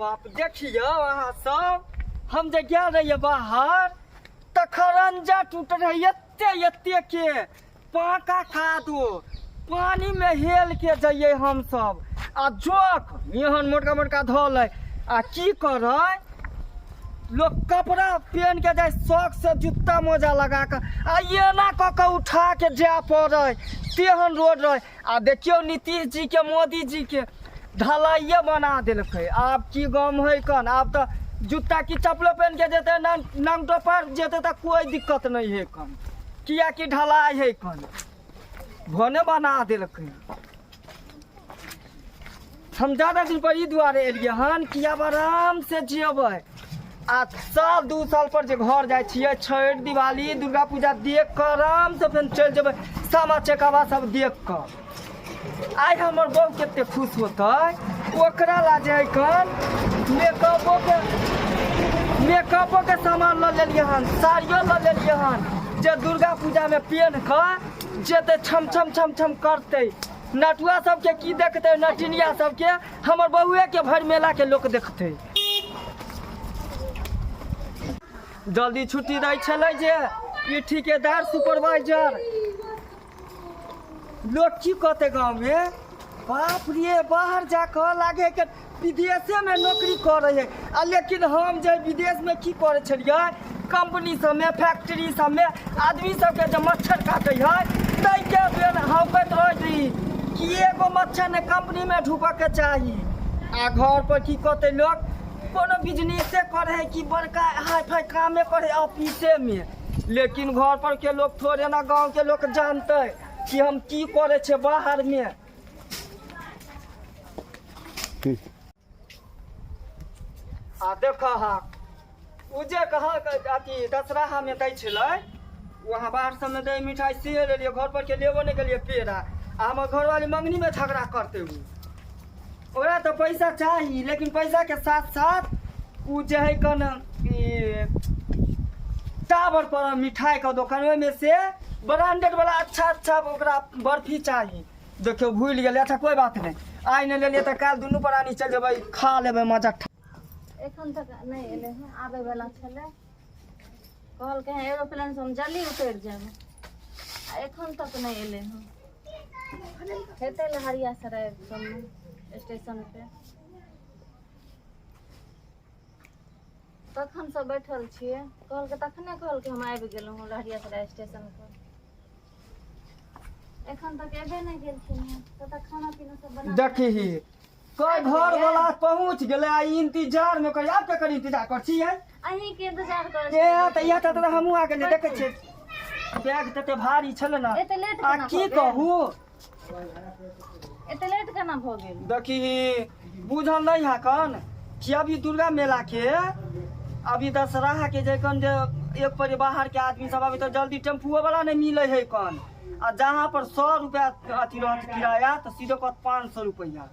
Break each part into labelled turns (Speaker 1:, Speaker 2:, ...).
Speaker 1: बाप देखियो अहाँ सब हम जे गया रहिए बाहर त खरंजा टूट रही एते के पाका खा दो पानी में हेल के जाइए हम सब आ जोक एहन मोटका मोटका धोल आ की करे लोग कपड़ा पहन के जाए शौक से जूता मोजा लगा कर आ ये ना क उठा के जा पड़े तेहन रोड रहे आ देखियो नीतीश जी के मोदी जी के ढलाइए बना दिलकै आब की गम है कन आब तो जूता की चप्पलो पहन के जेते नांग टोपर जेते तो कोई दिक्कत नहीं है कन किया कि ढलाई है कन भने बना दिलकै हम ज्यादा दिन पर ई दुआरे एलिए हन कि अब आराम से जेबै आ साल 2 साल पर जे घर जाए छिए छठ दिवाली दुर्गा पूजा देख कर आराम से फिर चल जेबै सामा चकेवा सब देख कर आई हमर बहू केते खुश होतै ओकरा ला जे कन मेकअपो के सामान ल लेलिए हन साड़ियो ल लेलिए हन जे दुर्गा पूजा में पहन कर जेते छम छम छम छम करते नटुआ सबके की देखते नटिनिया सबके हमर बहुए के भर मेला के लोग देखते जल्दी छुट्टी दै छलै जे ई ठेकेदार सुपरवाइजर लोग की कहते गाँव में बाप रे बाहर जाकर लागे के विदेशे में नौकरी करे है आ लेकिन हम जे विदेश में की करे छलिए कंपनी सब में फैक्ट्री सब में आदमी सबके जब मच्छर काटे है तै के बेर हौकत रही कि एगो मच्छर ने कंपनी में ढुके के चाही आ घर पर की कहते लोग कोनो बिजनेसे करे है कि बड़का हाई फाई कामे करे ऑफिसे में लेकिन घर पर के लोग थोड़े ना गांव के लोग जानते कि हम की करे छे बाहर में आ देखा हा उ जे कहा अथी दशहरा में दै छलै वहाँ बाहर सब में दही मिठाई से ले लिए घर पर के लेबो नहीं के लिए पेड़ा आ हमर घरवाली मंगनी में झगड़ा करते हुए ओरा तो पैसा चाहिए लेकिन पैसा के साथ साथ उ जे है कन टावर पर मिठाई का दुकान में से ब्रांडेड वाला अच्छा ओकरा बर्फी चाहिए देखियो भूल गए अच्छा कोई बात नहीं आई नहीं ले लिए तो काल दुनू प्राणी चल जेबै खा लेबै मजा
Speaker 2: एखन तक नहीं एले हैं आबे वाला छले कहल के एरोप्लेन से हम जल्दी उतर जाब एखन तक नहीं एले हैं हेते लहरिया सराय स्टेशन पे तखन से बैठल छिए कहल के तखने कहल के हम आबि गेलहुँ हँ लहरिया सराय स्टेशन पर एखन तक एबे नहीं गेलखिन हैं तो खाना पीना सब बना
Speaker 1: देखी कोई घर वाला पहुंच गेले आ इंतजार में करी आप के इंतजार कर छी है
Speaker 2: अहीं के इंतजार कर
Speaker 1: ए त या त हमहु आ गेले देखे छी बैग तते भारी छले ना
Speaker 2: एते लेट
Speaker 1: आ की कहू
Speaker 2: एते लेट केना भ गेल
Speaker 1: देखी बुझल नहीं है कन कि अभी दुर्गा मेला के अभी दशहरा के जखन जे एक पर बाहर के आदमी सब अभी तो जल्दी टेम्पुओ वाला नहीं मिले है कन आ जहाँ पर 100 रुपया अथी रहत किराया तो सीधे कहत 500 रुपया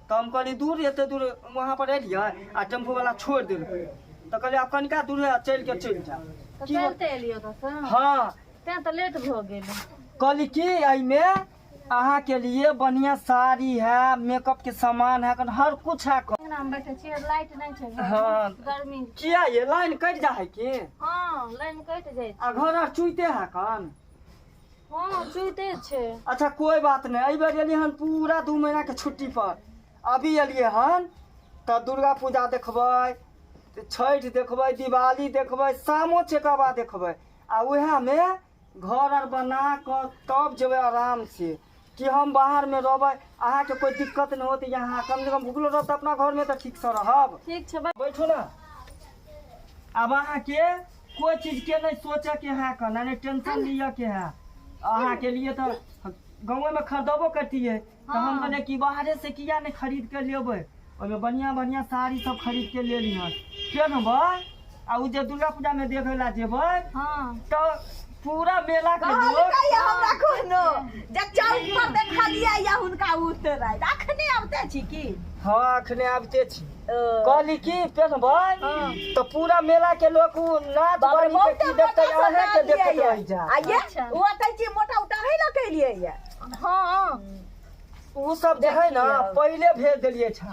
Speaker 1: तो हम कहली दूर एते दूर वहाँ पर एलिए आ टेम्पू वाला छोड़ दिल तो कहलिए अब कनिका दूर है चल के चल जा
Speaker 2: तो चलते एलियो त
Speaker 1: हाँ
Speaker 2: ते तो लेट भ गेल
Speaker 1: कहली कि एमे अहाँ के लिए बढ़िया साड़ी है मेकअप के सामान है हर कुछ है
Speaker 2: नाम बैठे छी लाइट नहीं छै
Speaker 1: हाँ
Speaker 2: गर्मी
Speaker 1: किया ये लाइन कट जा है कि
Speaker 2: हां लाइन कट जाय
Speaker 1: आ घर आ चुइते है कन
Speaker 2: हां चुइते छै
Speaker 1: अच्छा कोई बात नहीं अई बार एलिए हन पूरा 2 महीना के छुट्टी पर अभी एलिए हन तो दुर्गा पूजा देखबै छठ देखबै दिवाली देखबै सामो चकेवा देखबै आ उहे में घर आर बना कर तब जेबै आराम से कि हम बाहर में रहबै अहाँ के कोई दिक्कत नहीं होती यहाँ कम से कम भूखलो रह तो अपना घर में तो ठीक से रहब
Speaker 2: ठीक छै
Speaker 1: बैठो ना अब अहाँ के कोई चीज के नहीं सोचे के है का नहीं टेंशन लिया के है अहाँ के लिए तो गाँव में खरीदबो करती है तो हम कहले कि बाहरे से किया नहीं खरीद के लेबै ओमे बढ़िया बढ़िया साड़ी सब खरीद के ले लिहन केनबै आ उ जे दुर्गा पूजा में देखे ला जेबै
Speaker 2: हां
Speaker 1: तो पूरा मेला के लोग
Speaker 3: हमरा कोनो जब चौक पर देखा लिया या हुनका उतर आइ अखने आबते छी की
Speaker 1: हां अखने आबते छी कहली कि पेनबै तो पूरा मेला के लोग उ नाच बनी के की देखते अहे के देखते रह जा
Speaker 3: आइए वो तै छी मोटा उठा है ल के लिए ये
Speaker 2: हां
Speaker 1: वो सब जो है ना पहले भेज दिलिए छा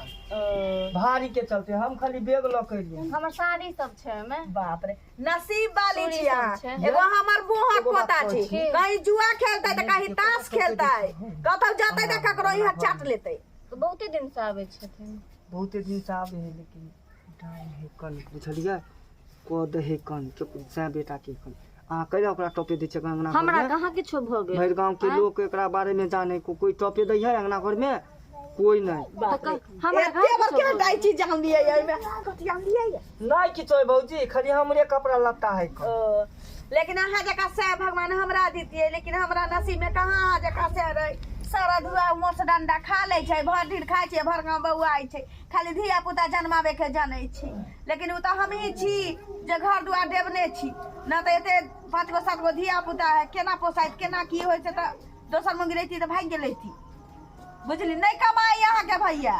Speaker 1: भारी के चलते हम खाली बैग ल के लिए
Speaker 2: हमर साड़ी सब छै में
Speaker 3: बाप रे नसीब वाली
Speaker 2: चूड़ी
Speaker 3: छिया
Speaker 2: सब छै।
Speaker 3: एगो हमर बुआ पोता छै
Speaker 2: छै।
Speaker 3: कहीं जुआ खेलतै त कहीं ताश खेलतै कतौ जतै त ककरो यहाँ चाट लेतै
Speaker 2: तो बहुते दिन से आबै छथिन
Speaker 1: बहुते दिन से आवे है लेकिन टाइम है कन बुझलिए को दे है कन के से बेटा के कन आ कहिया ओकरा टोपे दै छै अंगना
Speaker 2: हमरा कहाँ किछो भ गेल
Speaker 1: भर गांव के लोग एकरा बारे में जाने को कोई टोपे दै है अंगना घर में कोई नहीं
Speaker 2: हमरा
Speaker 3: एते बार के डाई चीज जान दिए ये में कथि जान दिए
Speaker 1: नहीं किछो भौजी खाली हमरे कपड़ा लत्ता है
Speaker 3: लेकिन अहाँ जका से भगवान हमरा दीतिए लेकिन हमरा नसीब में कहाँ अहाँ जका से रहे सारा धुआ मोस डंडा खा ले छै भर दिन खाय छै भर गांव बौआइ छै खाली धिया पुता जन्मावे के जानै छै लेकिन उ त हम ही छी जे घर दुआर देवने छी न त एते 5 गो 7 गो धिया पुता है केना पोसाइत केना की होय छै त दोसर मंगी रहिती त भाग गेलै थी बुझली नहीं कमाई यहाँ के भैया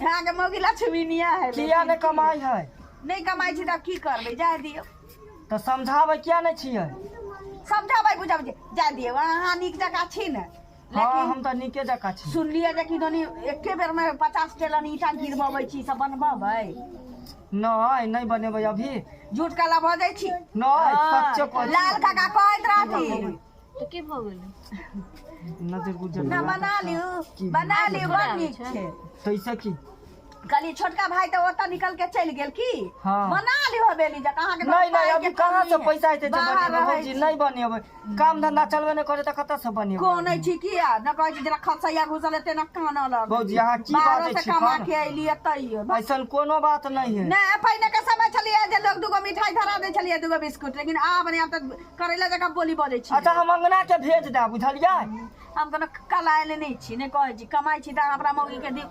Speaker 3: यहाँ के मौगी लक्ष्मीनिया है
Speaker 1: किया नहीं कमाई है
Speaker 3: नहीं कमाई छी त की करबै जाय दियौ
Speaker 1: तो समझावे किया नहीं छियै
Speaker 3: समझाबै बुझाबै जाय दियौ अहाँ नीक जका छी न
Speaker 1: हाँ हम तो निके जका छी
Speaker 3: सुनलिए जे कि दोनी एके बेर में 50 टेलन ईटा गिरबबै छी सब बनबबै
Speaker 1: नहीं नहीं बनेबै अभी
Speaker 3: झूठ काला बजै छी
Speaker 1: नहीं सच्चे कहै छी।
Speaker 3: लाल काका कहैत रहती
Speaker 2: तो की भ गेल
Speaker 1: नजर गुजर
Speaker 3: ना बना लियो बड़ नीक छै
Speaker 1: तैसे की
Speaker 3: कली छोटका भाई तो ओता निकल के चल गेल की
Speaker 1: हाँ।
Speaker 3: बना लियो बेली जका अहाँ के
Speaker 1: नहीं नहीं अभी कहाँ से पैसा आते
Speaker 3: बाहर
Speaker 1: बनेबै
Speaker 3: रहै
Speaker 1: भौजी
Speaker 3: छी।
Speaker 1: नहीं बनेबै काम धंधा चलबे नहीं करे त कतऽ से बनेबै
Speaker 3: कोन छी किया न कहै छी जरा खसैया घुसल एते न कान लग
Speaker 1: भौजी अहाँ की
Speaker 3: बाहर
Speaker 1: बाजै
Speaker 3: से
Speaker 1: छी
Speaker 3: कमा
Speaker 1: खान?
Speaker 3: के एलिए तैयो
Speaker 1: ऐसन कोनो बात नहीं है
Speaker 3: नहीं पहिने के समय छलिए जे लोग दुगो मिठाई धरा दे छलिए दुगो बिस्कुट लेकिन आब नहीं आब त करैला जका बोली बजै छी
Speaker 1: अच्छा हम अंगना के भेज दे बुझलियै
Speaker 3: हम कोनो कलाएले नहीं छी ने कहै छी कमाई छी त हमरा मौगी के दी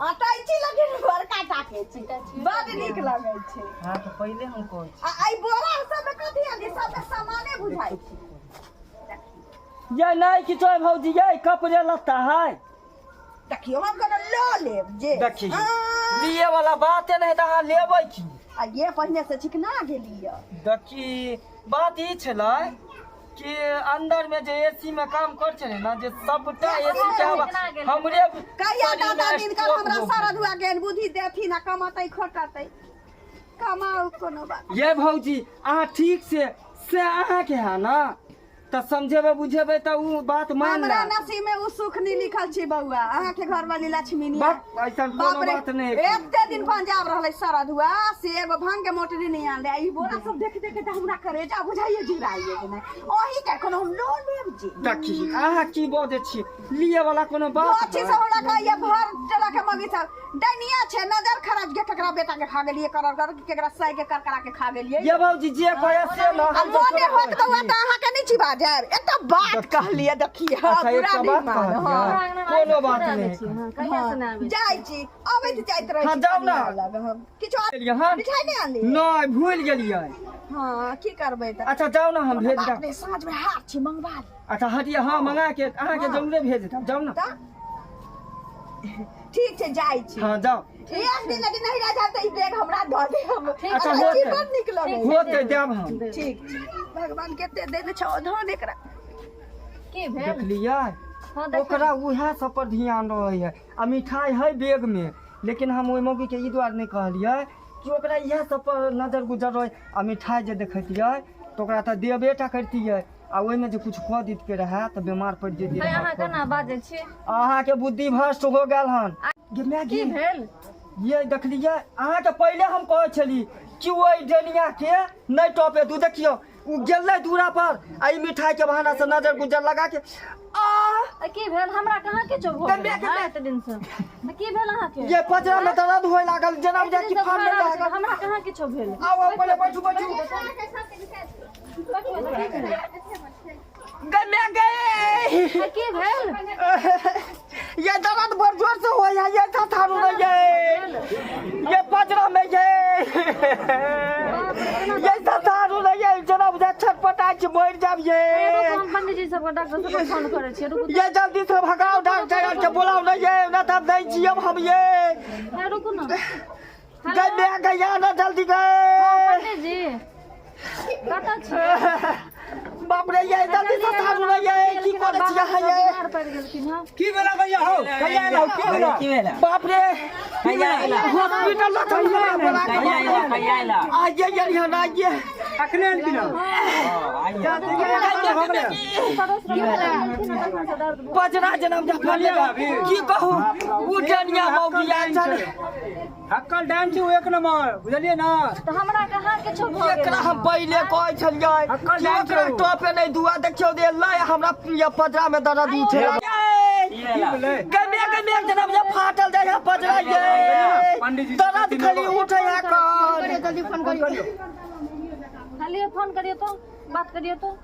Speaker 3: अटाई छी लगे घर काटा के छी बड़ नीक लागै छै
Speaker 1: हां तो पहले हम कहै छी
Speaker 3: आई बोरा सब में कथि आदि सब में सामाने बुझाई छी
Speaker 1: ये नहीं किछो है भौजी ये कपड़े लत्ता है
Speaker 3: देखियो हम कोनो लो लेब जे
Speaker 1: देखी लिए वाला बात नहीं त अहाँ लेबै की
Speaker 3: आ ये पहिने से चिकना गेलिए
Speaker 1: देखी बात ई छलै कि अंदर में जे एसी में काम कर छले ना जे सबटा एसी के हवा हमरे
Speaker 3: कहिया
Speaker 1: शरीर में
Speaker 3: दादा दिन कर
Speaker 1: स्टॉक
Speaker 3: हमरा
Speaker 1: हो
Speaker 3: सारा
Speaker 1: गेल।
Speaker 3: धुआ के बुद्धि देथी ना कमातै खोटतै कमाऊ कोनो बात
Speaker 1: ये भौजी अहाँ ठीक से अहाँ के है ना त समझेबे बुझेबे त उ बात मान
Speaker 3: हमरा
Speaker 1: ला
Speaker 3: नसीब में उ सुख नहीं लिखल छी बउआ अहाँ के घर वाली लक्ष्मी नहीं
Speaker 1: बात ऐसा कोनो बात नहीं
Speaker 3: एते दिन पंजाब रहले सारा धुआ से एगो भांग के मोटरी नहीं आले ई बोरा सब देख देख के हमरा करेजा बुझाइए जुराइए कि नहीं ओही के कोनो हम लो लेब जी
Speaker 1: देखी अहाँ की बजे छी लिए वाला कोनो बात
Speaker 3: अच्छी से हमरा कहिए भर चला के मगी सब डनिया छे नजर खराब के केकरा बेटा के खा गेलिए कर केकरा सै के करकरा के खा गेलिए
Speaker 1: ये भौजी जे कहे से न हम तो
Speaker 3: मोने होत तो त अहाँ के नहीं छी बाजब एटा बात कहलिए देखिए
Speaker 1: अच्छा एक
Speaker 3: पूरा
Speaker 1: बात
Speaker 3: दिन मान
Speaker 1: कहलिए कोनो बात नहीं
Speaker 2: कहिया से ना आबै
Speaker 3: जाई छी अबैत जाइत रही
Speaker 1: हाँ, जाउ ना।
Speaker 3: किछो
Speaker 1: हाँ
Speaker 3: मिठाई नहीं आली
Speaker 1: नहीं भूल गेलिए
Speaker 3: हाँ की करबै त
Speaker 1: अच्छा जाओ ना हम भेज
Speaker 3: बाप
Speaker 1: दे
Speaker 3: रे साँझ में हाथ छी मंगवा ली
Speaker 1: अच्छा हटिया हाँ मंगा के अहाँ के जरूरे भेज दे जाओ ना
Speaker 3: त ठीक छै जाई छी
Speaker 1: हाँ जाओ
Speaker 3: एक दिन लगी नहीं रह जाते ई बैग हमरा द दे हम
Speaker 1: अच्छा,
Speaker 3: हमरा
Speaker 1: होते।
Speaker 3: जीवन निकल
Speaker 1: होते देब हम
Speaker 3: ठीक छै भगवान केते देने छौ धन एकरा
Speaker 2: की भेल
Speaker 1: देखलिए
Speaker 2: हां देख
Speaker 1: ओकरा उहे सब पर ध्यान रहे है आ मिठाई है बैग में लेकिन हम ओइ मौगी के ई द्वार नहीं कहलिए कि ओकरा इहे सब पर नजर गुजर रहे आ मिठाई जे देखतिए तो ओकरा त देबेटा करतिए आ ओइ में जे कुछ खो दीत के रहे त बीमार पड़ जेतिए
Speaker 2: अहाँ केना बाजै छी
Speaker 1: अहाँ के बुद्धि भ्रष्ट हो गेल हन गे
Speaker 2: की
Speaker 1: मैगी
Speaker 2: भेल
Speaker 1: ये देखलिए अहाँ के पहले हम कहै छली कि ओइ डनिया के नहीं टॉपे तू देखियो उ गेलै दूरा पर आ ई मिठाई के बहाना से नजर गुजर लगा के आ
Speaker 2: की भेल हमरा कहाँ किछो भ
Speaker 1: गम्बे,
Speaker 2: गेल
Speaker 1: गम्बे।
Speaker 2: एते दिन से की भेल अहाँ के
Speaker 1: ये पजरा में दर्द होय लागल जेना बुझा कि फाड़ ले लागल
Speaker 2: हमरा कहाँ किछो भेल
Speaker 1: आओ पहले बैठू बैठू गम्मे गए
Speaker 2: की भेल
Speaker 1: ये दर्द बड़ जोर से हो ये था थारू नहीं ये पजरा में ये था थारू नहीं जेना बुझा छटपटा के मर जाब ये
Speaker 2: हम पंडित जी सब डॉक्टर सब फोन करे छी रुकू
Speaker 1: ये जल्दी से भगाओ डॉक्टर के बुलाओ नहीं ये ना तब नहीं जियब हम ये
Speaker 2: रुकू ना
Speaker 1: गम्मे गया ना जल्दी गए
Speaker 2: पंडित जी कतऽ छी
Speaker 1: बाप रे ये जल्दी से साधु रे ये की करे छिया है ये
Speaker 2: बीमार पड़ गेलखिन हँ
Speaker 4: की भेला भैया हो कहिया आइला हो की भेला
Speaker 1: बाप रे हॉस्पिटल ला
Speaker 5: कहिया आइला
Speaker 1: आइए ये ना आइए
Speaker 4: अखने आइला
Speaker 1: बजना जन्म जा फले की कहू उठनिया मौगी आइल छल
Speaker 4: हक्कल डांस छी एक नंबर बुझलिए ना
Speaker 2: तो हमरा कहाँ किछो भऽ गेल
Speaker 1: एकरा हम पहले कहै छलियै
Speaker 4: हक्कल
Speaker 1: कि एकरा टॉपे नहीं दुआ देखियो दे लै हमरा ये पजरा में दर्द उठे गमे जन्म जा फाटल जाय है पजरा ये दर्द खाली उठे है कर
Speaker 2: जल्दी फोन करियो खाली फोन करियो तो बात करियो तो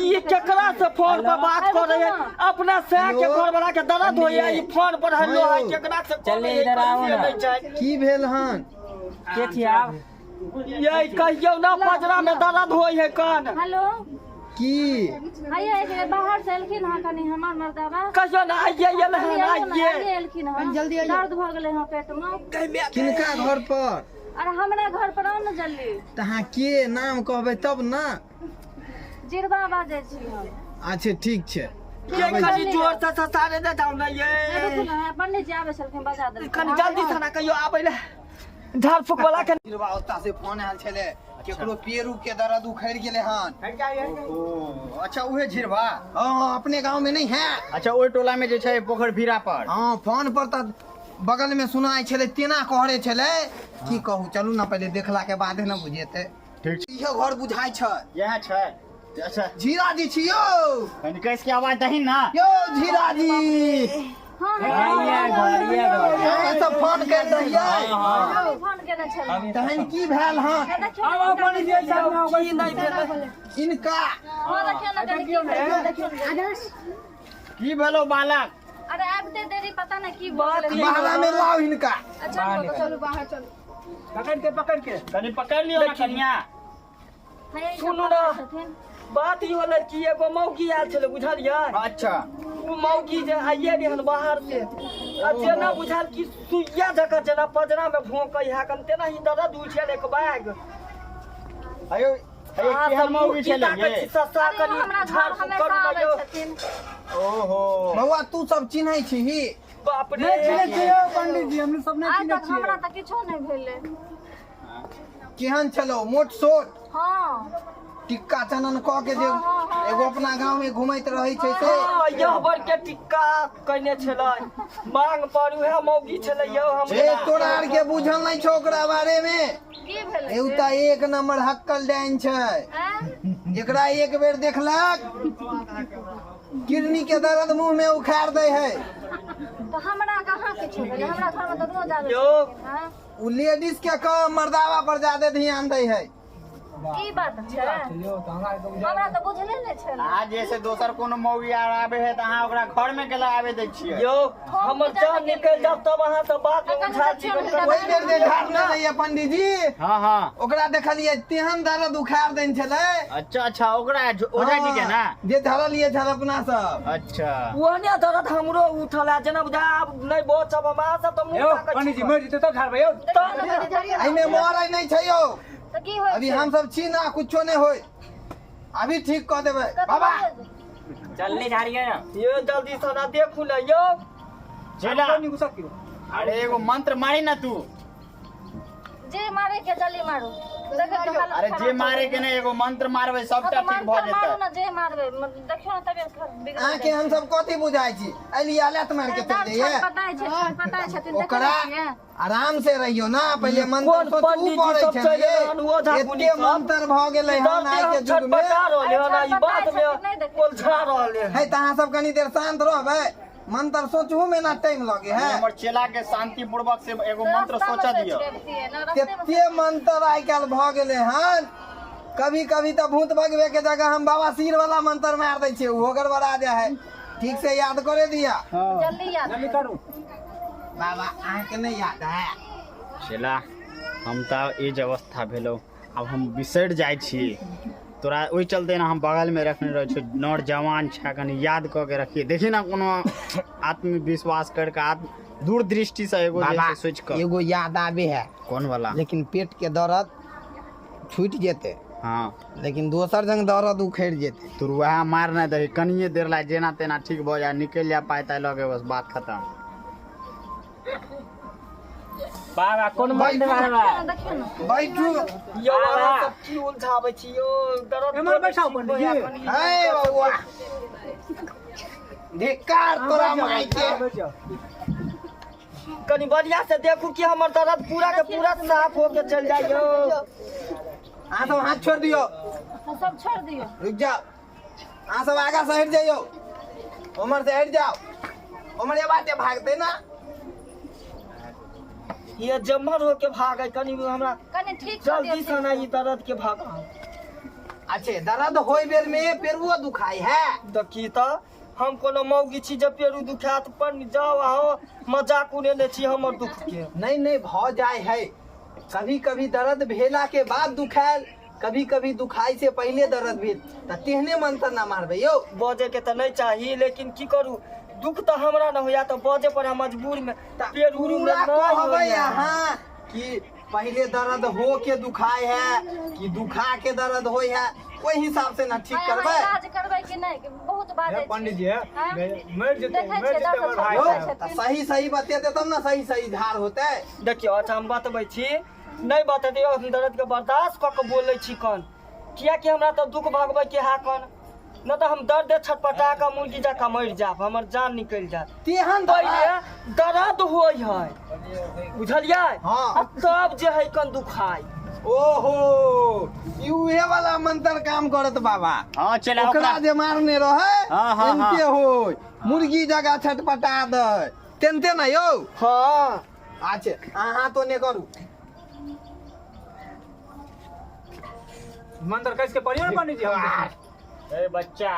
Speaker 1: ये केकरा से फोन पर बात कर रहे हैं अपना से के घर वाला के दर्द होय है ये फोन पर हेलो है केकरा से
Speaker 5: चले इधर आओ ना
Speaker 6: की भेल हन
Speaker 5: के छी आप
Speaker 1: ये कहियो ना पजरा में दर्द होय है कान
Speaker 2: हेलो
Speaker 6: की
Speaker 2: आइए एक बाहर से एलखिन हँ कनी हमर मर्दावा
Speaker 1: कहियो ना आइए
Speaker 2: आइए एलखिन हँ जल्दी दर्द भऽ गेलै हँ पेट में
Speaker 6: किनका घर पर
Speaker 2: अरे हमरा घर पर आओ न जल्दी
Speaker 6: तहाँ के नाम कहबै तब ना
Speaker 2: जिरबा बाजै छी हम
Speaker 6: अच्छा ठीक छै
Speaker 1: ये कनी जोर से ससारे दे जाऊ ना ये
Speaker 2: देखो ना पंडित जी आबै छलखिन बजा देलखिन
Speaker 1: कनी जल्दी से ना कहियो आबै ले झाड़ फूक वाला के
Speaker 6: ओता से फोन आयल छले केकरो पेरू के दर्द उखड़ गेले हन ओ अच्छा उहे झिरवा हां अपने गांव में नहीं है
Speaker 7: अच्छा ओइ टोला में जे छै पोखर भीरा पर
Speaker 6: हां फोन पर त बगल में सुनाई छले तेना कहरे छले की कहू चलू ना पहले देखला के बाद है ना बुझेते
Speaker 7: ठीक
Speaker 6: इहो घर बुझाई छ
Speaker 7: यहां छै अच्छा
Speaker 6: झीरा जी छियो
Speaker 7: कनि कैस के आवाज दही ना
Speaker 6: यो झीरा जी
Speaker 2: हां
Speaker 5: ये घर
Speaker 6: सब फोन कर दहिया
Speaker 2: फोन केने छलै
Speaker 6: तहन की भेल हन
Speaker 4: आवा पानी दिए सामने
Speaker 1: की नहीं भेल
Speaker 6: इनका
Speaker 2: हां देखियो ना कनी की भेल देखियो आदर्श
Speaker 7: की भेलो बालक
Speaker 2: अरे आबते देरी पता ना की
Speaker 1: बात
Speaker 2: बात
Speaker 6: बाहरा में लाओ इनका
Speaker 2: अच्छा चलो बाहर चलो
Speaker 4: पकड़ के
Speaker 7: कनि पकड़ लियो ना कनिया
Speaker 1: सुनू ना बात ई होला कि एगो मौगी आयल छले बुझलियै
Speaker 7: अच्छा
Speaker 1: उ मौगी जे आइए रहन बाहर से आ जेना बुझाल कि सुइया जका जेना पजरा में भोंकै है कम तेना ही दर्द उठल एक बैग
Speaker 7: अयो अयो केहन मौगी छले ये
Speaker 1: ससा कनी
Speaker 2: हमरा
Speaker 1: झाड़
Speaker 2: घर
Speaker 1: फूक
Speaker 2: हमेशा
Speaker 1: करू
Speaker 2: आबै
Speaker 1: ना
Speaker 2: छथिन
Speaker 7: ओहो
Speaker 6: बउआ तू सब चिन्है छी
Speaker 1: बाप रे
Speaker 4: नहीं चिन्है छियै पंडित जी हम सब नहीं
Speaker 2: आज
Speaker 4: चिन्है
Speaker 2: तक
Speaker 4: छियै
Speaker 2: हमरा तक किछो नहीं भेलै
Speaker 6: केहन छलो मोट सोट
Speaker 2: हां
Speaker 6: टिक्का चनन क के जे एगो अपना गांव में घुमैत रहै छै से
Speaker 1: हाँ, यह बर के टिक्का कने छलै मांग पर उहे मौगी छलै यौ हम
Speaker 6: ए तोरा आर के बुझल नहीं छौ ओकरा बारे में
Speaker 2: की भेलै
Speaker 6: एउता एक नंबर हक्कल डाइन छै
Speaker 2: हैं
Speaker 6: एकरा एक बेर देखलक किडनी के दर्द मुंह में उखाड़ दे है
Speaker 2: तो हमरा कहाँ किछो भेलै हमरा घर में तो रोज आबै
Speaker 1: यो।
Speaker 2: छथिन हैं
Speaker 6: उ लेडीज के काम मर्दावा पर ज्यादा ध्यान दे है
Speaker 2: ई बात छै हमरा तो बुझले नहीं छलै
Speaker 7: आज जैसे दोसर कोनो मौगी आर आबे है त अहाँ ओकरा घर में केला आबे दै छियै
Speaker 1: यो हमर जान निकल जाब तब अहाँ से बात उठा जीवन कर
Speaker 6: ओइ बेर जे झाड़ न रहिए पंडित जी
Speaker 7: हां हां
Speaker 6: ओकरा देखलिए तेहन दर्द उखाड़ देन छले
Speaker 7: अच्छा अच्छा ओकरा ओझा जी के ना
Speaker 6: जे धरलिए छल अपना सब
Speaker 7: अच्छा
Speaker 1: ओहने दर्द हमरो उठल है जेना बुझा नहीं बचब हम अहाँ सब तो मुंह
Speaker 4: यो
Speaker 1: ताकत
Speaker 4: पंडित जी मर जेतै तब झाड़बै यो
Speaker 6: एमे मरै नहीं छै यो
Speaker 2: तो की होय
Speaker 6: अभी हम सब छी ना कुछो नहीं होय अभी ठीक कह देबै बाबा
Speaker 5: जल्दी झाड़िए ना
Speaker 1: ये जल्दी से ना देखू ना यो
Speaker 7: चला
Speaker 4: नहीं घुसा क्यों
Speaker 7: अरे एगो मंत्र मारी ना तू
Speaker 2: जे मारे के जल्दी मारू देखो तो हालत
Speaker 7: अरे जे मारे के ना एगो मंत्र मारबै सबटा ठीक भ
Speaker 2: मारू
Speaker 7: जेतै
Speaker 2: ना जे मारबै देखियो ना तबियत बिगड़
Speaker 6: आके हम सब कथी बुझाई छी अलिया लात मार के चल जाइए
Speaker 2: पता छथिन देखो
Speaker 6: ओकरा
Speaker 2: छियै
Speaker 6: आराम से रहियो ना पहले मंत्र
Speaker 1: कोन
Speaker 6: सोचू
Speaker 1: पंडित जी
Speaker 6: पड़े
Speaker 1: सब
Speaker 6: छै
Speaker 1: चले रहन, ओझा गुनी
Speaker 6: एते
Speaker 1: सब।
Speaker 6: मंत्र भ गेलै हन आइ के युग में
Speaker 1: छटपटा रहले हन ई बात में कोलछा रहले
Speaker 6: है त अहाँ सब कनी देर शांत रहबै मंत्र सोचहु में ना टाइम लगे है
Speaker 7: हमर चेला के शांति पूर्वक से एगो मंत्र सोचा दियो
Speaker 6: केते मंत्र आइ काल भ गेलै हन कभी कभी तो भूत भगवे के जगह हम बाबा सिर वाला मंत्र मार दै छियै उहो गड़बड़ा जाय है ठीक से याद करे दिया
Speaker 2: जल्दी याद
Speaker 4: जल्दी करू
Speaker 6: बाबा अहाँ के नहीं याद है
Speaker 7: चेला हम त एज अवस्था भेलो अब हम बिसरि जाइ छी तोरा ओहि चलते ना हम बगल में रखने रह छी नौर जवान छै कनी याद क के रखिए देखी ना कोनो आत्मविश्वास करके आत्म दूरदृष्टि से एगो
Speaker 6: बाबा
Speaker 7: जैसे सोच कर
Speaker 6: एगो याद आवे है
Speaker 7: कौन वाला
Speaker 6: लेकिन पेट के दर्द छूट जेते
Speaker 7: हाँ
Speaker 6: लेकिन दोसर जंग दर्द उखड़ जेते।
Speaker 7: तू वह मार नहीं दे कनिए देर ला जेना तेना ठीक हो जाए निकल जा पाए ताई लगे बस बात खत्म।
Speaker 5: बाबा कौन मंदिर मारबा
Speaker 2: देखियो ना
Speaker 6: बैठू।
Speaker 1: यो अहाँ सब की उलझाबै छी यो दर्द
Speaker 4: एमहर बैठाओ पंडित जी।
Speaker 6: हे बउआ धिक्कार तोरा माई के।
Speaker 1: कनी बढ़िया से देखू कि हमर दर्द पूरा के पूरा साफ हो के चल जाइयो।
Speaker 6: अहाँ सब हाथ छोड़ दियो,
Speaker 2: सब छोड़ दियो।
Speaker 6: रुक जाओ। अहाँ सब आगा से हट जाइयो, उमर से हट जाओ। उमर ये बातें भागते ना
Speaker 1: ये जमर हो के भागे कनी हमरा
Speaker 2: कनी ठीक कर
Speaker 1: जल्दी से ना ई दर्द के भागा।
Speaker 6: अच्छे दर्द होई बेर में पेरुओ दुखाई है।
Speaker 1: देखी त हम कोनो मौगी छी जब पेरू दुखात पर जाओ आओ मजाक उड़ेले छी हमर दुख के।
Speaker 6: नहीं नहीं भ जाए है। कभी कभी दर्द भेला के बाद दुखायल, कभी कभी दुखाई से पहले दर्द भेल त तेहने मंत्र ना मारबे यो।
Speaker 1: बजे के त नहीं चाहिए लेकिन की करू दुख तो हमरा न होया तो बजे पर हम मजबूर में पेड़ उड़ में
Speaker 6: पूरा
Speaker 1: नहीं
Speaker 6: कहबै
Speaker 1: होया।
Speaker 6: यहाँ कि पहले दर्द हो के दुखाए है कि दुखा के दर्द होय है, ओहि हिसाब से ना ठीक करबै।
Speaker 2: इलाज करबै कि नहीं कि बहुत बात है
Speaker 4: पंडित जी
Speaker 2: हाँ?
Speaker 4: मर जेते
Speaker 2: देखै छियै
Speaker 4: हमर
Speaker 2: दर्द
Speaker 4: भाई
Speaker 6: यो,
Speaker 2: छै।
Speaker 6: त सही सही बतेते तब ना सही सही झाड़ होते।
Speaker 1: देखियो अच्छा हम बतबै छी नहीं बतेते हम दर्द के बर्दाश्त क के बोलै छी कन किया कि हमरा तो दुख भगबै के हा कन न तो हम दर्द छटपटा के मुर्गी जका मर जाब हमर जान निकल जात।
Speaker 6: तेहन
Speaker 1: पहले दर्द होय है बुझलियै
Speaker 6: हाँ।
Speaker 1: तब जे है कन दुखाई।
Speaker 6: ओहो यूहे वाला मंत्र काम करत बाबा।
Speaker 7: हाँ चला
Speaker 6: ओकरा
Speaker 7: ओकरा
Speaker 6: जे मारने रहे
Speaker 7: हाँ, हाँ,
Speaker 6: इनके होय मुर्गी जगह छटपटा दे तेनते ना यो।
Speaker 1: हाँ
Speaker 6: अच्छे अहाँ तो ने करू।
Speaker 4: मंत्र कैसे पढ़ियो ना पंडित जी हम।
Speaker 5: ए बच्चा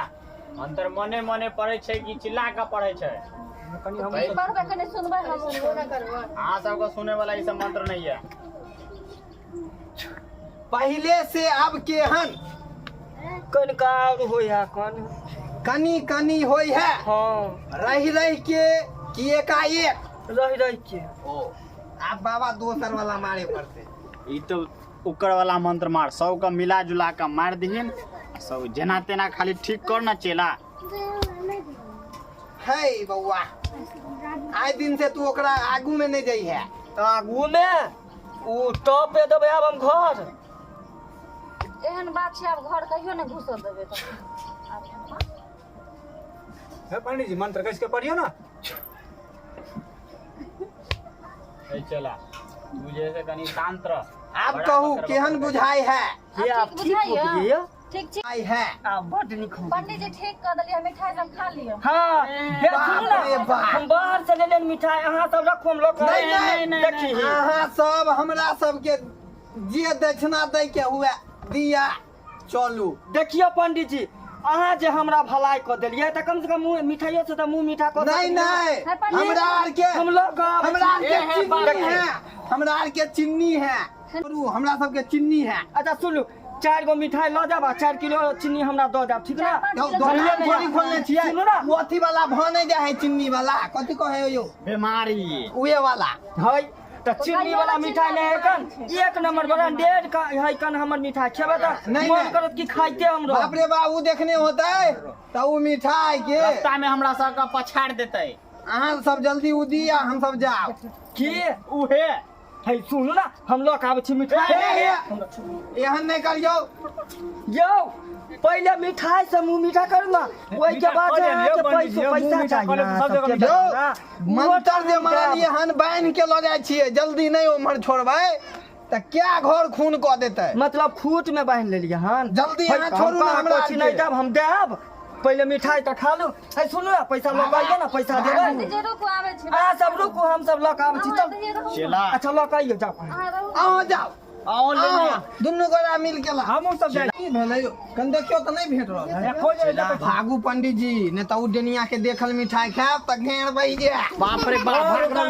Speaker 5: अंतर मने मने पढ़े छै कि चिल्ला के पढ़े छै?
Speaker 4: कनी हम
Speaker 2: पढ़बै कनी सुनबै हम ना करबै।
Speaker 7: हाँ सबको सुने वाला ये सब मंत्र नहीं है।
Speaker 6: पहले से अब केहन
Speaker 1: कन कार होय है कन।
Speaker 6: कनी कनी होय है
Speaker 1: हाँ
Speaker 6: रह रह के कि एकाएक।
Speaker 1: रह के
Speaker 6: ओ आप बाबा दोसर वाला मारे पड़ते।
Speaker 7: ई तो उकर वाला मंत्र मार सब का मिला जुला का मार दिहिन सब जेना तेना खाली ठीक कर ना चेला।
Speaker 6: है बउआ आइ दिन से तू ओकरा आगू में नहीं जाइ है।
Speaker 1: आगू में उ टॉप पे देबै आब हम घर।
Speaker 2: एहन बात छै आब घर कहियो नहीं घुसऽ देबै त।
Speaker 4: हे पंडित जी मंत्र कैसे पढ़ियो ना।
Speaker 5: ए चला तू जैसे कनी शांत रह।
Speaker 6: आप कहू केहन बुझाई है।
Speaker 1: ये आप
Speaker 2: ठीक
Speaker 1: ठीक हो
Speaker 2: बुझाइए?
Speaker 1: गई
Speaker 2: ठीक ठीक
Speaker 6: आई है
Speaker 1: आप बड निक हो गई।
Speaker 2: पंडित जी ठीक कर देलिए मिठाई सब खा लियो।
Speaker 1: हाँ हे सुनू ना
Speaker 6: बाप रे बाप।
Speaker 1: हम बाहर से ले लेन मिठाई अहाँ सब रखू हम लोग
Speaker 6: नहीं,
Speaker 1: देखी
Speaker 6: अहाँ सब हमरा सबके जे दक्षिणा दै के हुए दिया चलू।
Speaker 1: देखियो पंडित जी अहाँ जे हमरा भलाई क देलिए त कम से कम मुंह मिठाइयो से त मुंह मीठा क
Speaker 6: नहीं नहीं
Speaker 2: है पंडित जी।
Speaker 6: हमरा आर के
Speaker 1: हम लोग
Speaker 6: हमरा आर के चिन्नी
Speaker 1: देखिए।
Speaker 6: है, हमरा आर के चिन्नी है। करू, हमरा सबके चिन्नी है।
Speaker 1: अच्छा सुनू 4 गो मिठाई ल जाब 4 किलो चीनी हमरा द जाब ठीक ना।
Speaker 6: दोकान थोड़ी खोलने छियै
Speaker 1: सुनू ना
Speaker 6: वो अथी वाला भने जा है चिन्नी वाला कथी कहे यो
Speaker 7: बीमारी
Speaker 6: उहे वाला
Speaker 1: है त चीनी वाला मिठाई नहीं है कन एक नंबर बड़ा डेढ़ का है कन हमर मिठाई खेबे त
Speaker 6: नहीं,
Speaker 1: मन
Speaker 6: नहीं।
Speaker 1: करत कि खाइते हम
Speaker 6: बाप रे बाप उ देखने होते त उ मिठाई के
Speaker 7: रास्ता में हमरा सब का पछाड़ देते।
Speaker 6: अहाँ सब जल्दी उ दिया हम सब जाओ।
Speaker 1: की
Speaker 7: उहे
Speaker 1: है सुनू ना हम लोग आबै छी मिठाई
Speaker 6: एहन नहीं करियो।
Speaker 1: यो पहले मिठाई से मुंह मीठा करू ना ओई के बाद अहाँ के पैसा चाहिए
Speaker 4: सब जगह
Speaker 1: सबके
Speaker 6: यो
Speaker 1: ना।
Speaker 6: मंत्र जे मारलिए हन बांध के ल जाय छियै जल्दी नहीं उम्हर छोड़बै त क्या घर खून क देतै।
Speaker 1: मतलब खूट में बांध लेलिए हन
Speaker 6: जल्दी यहाँ छोड़ू ना हमरा
Speaker 1: कुछ नहीं देब हम देब पहले मिठाई त खा लू है सुनू ना पैसा लऽ के आइए ना पैसा देबै
Speaker 2: पंडित जी रुकू आबै छी।
Speaker 1: अहाँ सब रुकू हम सब लऽ के आबै छी
Speaker 2: अहाँ
Speaker 1: चल
Speaker 2: रहिए रहू।
Speaker 7: चेला
Speaker 1: अच्छा लऽ के आइए जाओ
Speaker 2: अहाँ रहू।
Speaker 6: आओ जाओ
Speaker 7: आओ ले
Speaker 6: आओ, दुनू गोरा मिल के ला।
Speaker 4: हम सब जाए
Speaker 6: की भेलै यो कन देखियो त नहीं भेट रहल।
Speaker 4: खोज
Speaker 6: भागू पंडित जी ने त उ डेनिया के देखल मिठाई खायब त घेर बहि जाय।
Speaker 7: बाप रे बाप भाग रहा